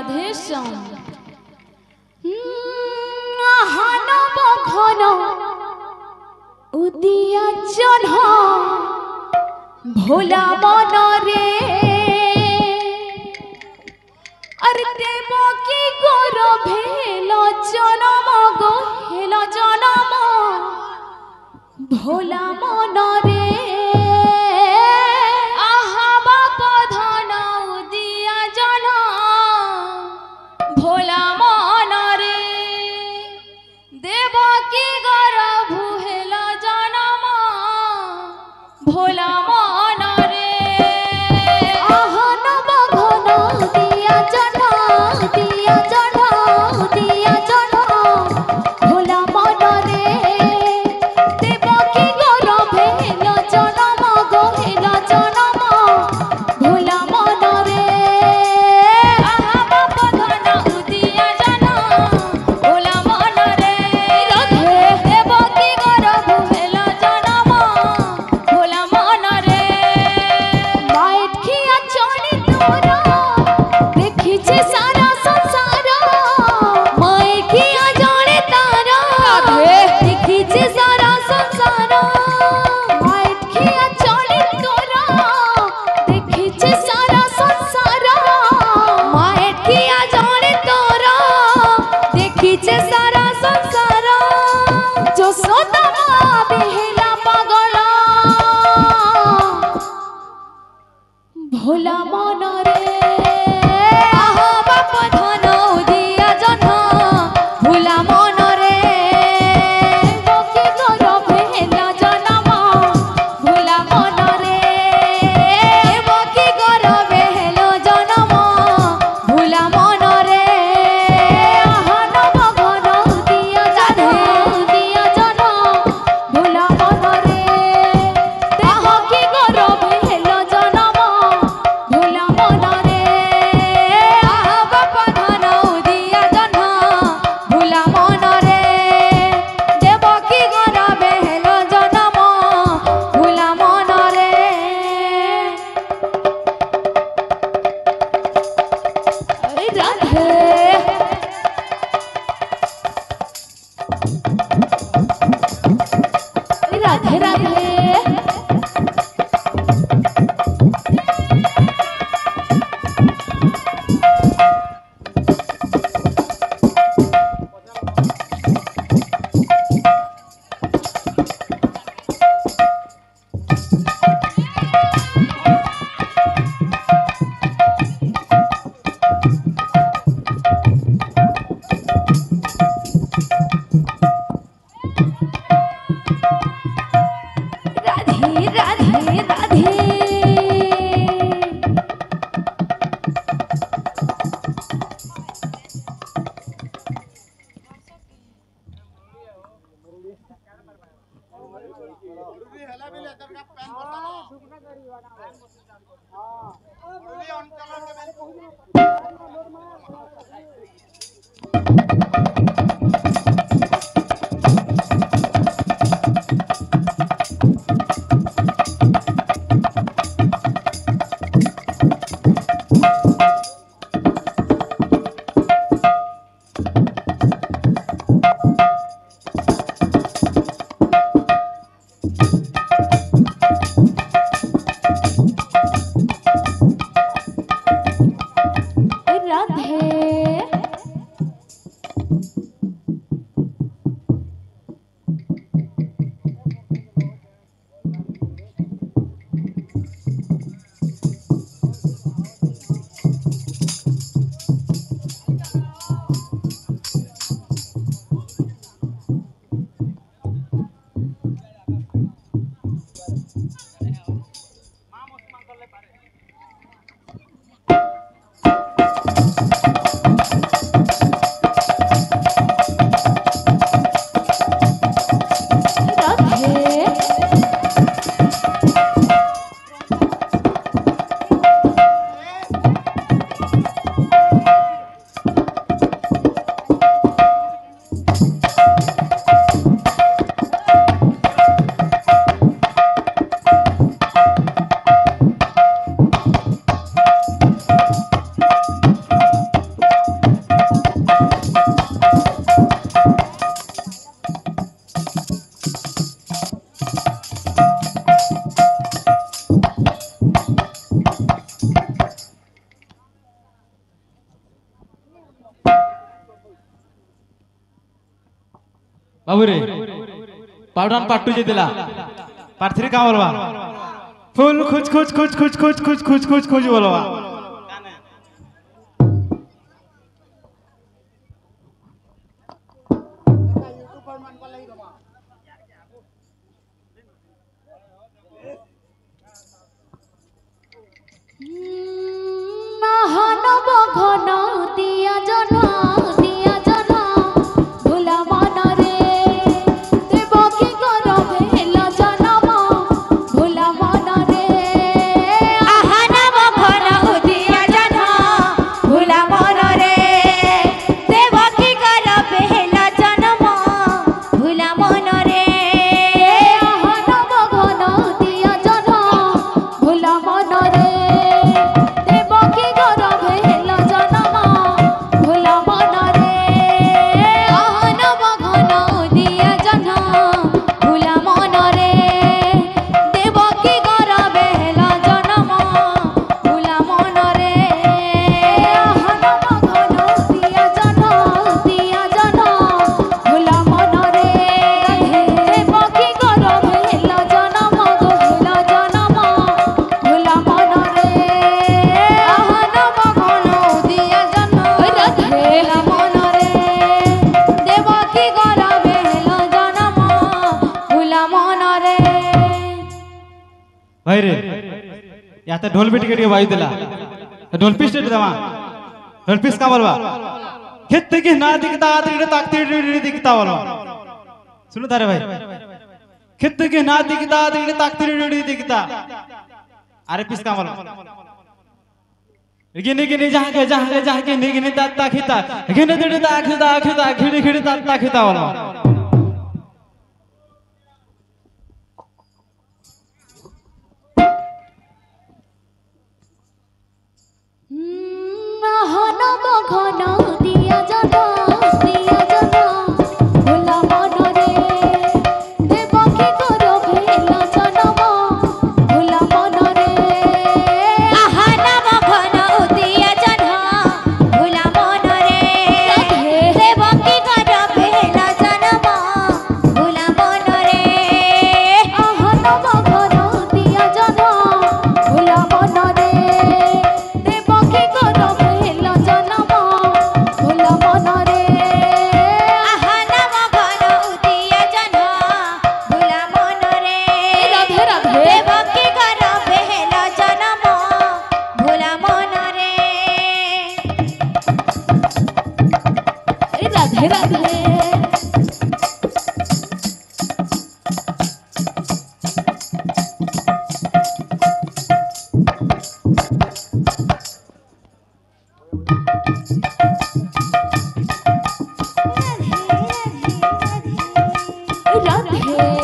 রাধেশ্যাম আহানব ঘন উদিয়া জহ্ন ভোলা মনরে আরে দেব কি গর্ভে জনম গো হেল জনম ভোলা মনরে আহা বাপ ধন উদিয়া জহ্ন ভোলা মনরে দেব কি গর্ভ হেল জনম ভোলা মনরে আহা নব ঘন উদিয়া জহ্ন উদিয়া জহ্ন উদিয়া জহ্ন ভোলা মনরে দেব কি গর্ভে হেল জনম গো হেল জনম ভোলা মনরে আহা বাপ ধন উদিয়া জহ্ন ভোলা মনরে রাধে দেব কি গর্ভ হেল জনম ভোলা মনরে মাইট খিয়া চড়ি তোরা দেখিছে সারা সংসার মাইট খিয়া জড়ে তারা দেখিছে সারা সংসার মাইট খিয়া চড়ি তোরা দেখিছে সারা সংসার মাইট খিয়া জড়ে তোরা দেখিছে সারা সংসার যশোদা মা বেহেলা পাগলা ভোলা মনরে আহা বাপ ধন উদিয়া জহ্ন ভোলা মনরে বকি গর্ভে হেল জনম ভোলা মনরে বকি গর্ভে হেল জনম ভোলা মনরে আহা নব ঘন উদিয়া জহ্ন উদিয়া জহ্ন ভোলা মনরে দেহ কি গর্ভে হেল জনম ভোলা মনরে আহা বাপ ধন উদিয়া জহ্ন ভোলা মনরে দেব কি গর্ভে হেল জনম ভোলা মনরে রাধে রাধে রাধে রাধে রাধে রাধে बाबू रे पार्ट 1 पार्ट 2 जे दिला पार्ट 3 का बोलवा फुल खुच खुच खुच खुच खुच खुच खुच खुच खुच बोलवा महानव घन दिया जना भोला मन रे देवकी गरभे हेला जनम भोला मन रे महानव घन दिया जना भोला मन रे देवकी गरभे हेला जनम भोला मन रे महानव घन दिया जना भोला मन रे भाई रे या तो ढोल बीट के वायु दिला ढोल पीस दे दवा ढोल पीस का बोलवा खेत के ना दिखता आदरी ताकती दिखता बोलो सुनो तारे भाई खेत के ना दिखता आदरी ताकती दिखता अरे पीस का बोलो गिने गिने जहाँ के गिने ताकता खिता गिने दे ताकता खिता खिड़े खिड़े ताकता खिता बोलो महानव घन दिया जना भोला मन रे देवकी गरभे हेला जनम भोला मन रे महानव घन दिया जना भोला मन रे देवकी गरभे हेला जनम भोला मन रे महानव घन दिया जना भोला मन रे देवकी गरभे हेला जनम भोला मन रे महानव घन दिया जना भोला मन रे राधे राधे देवकी गरभे हेला जनम भोला मन रे राधे राधे राधे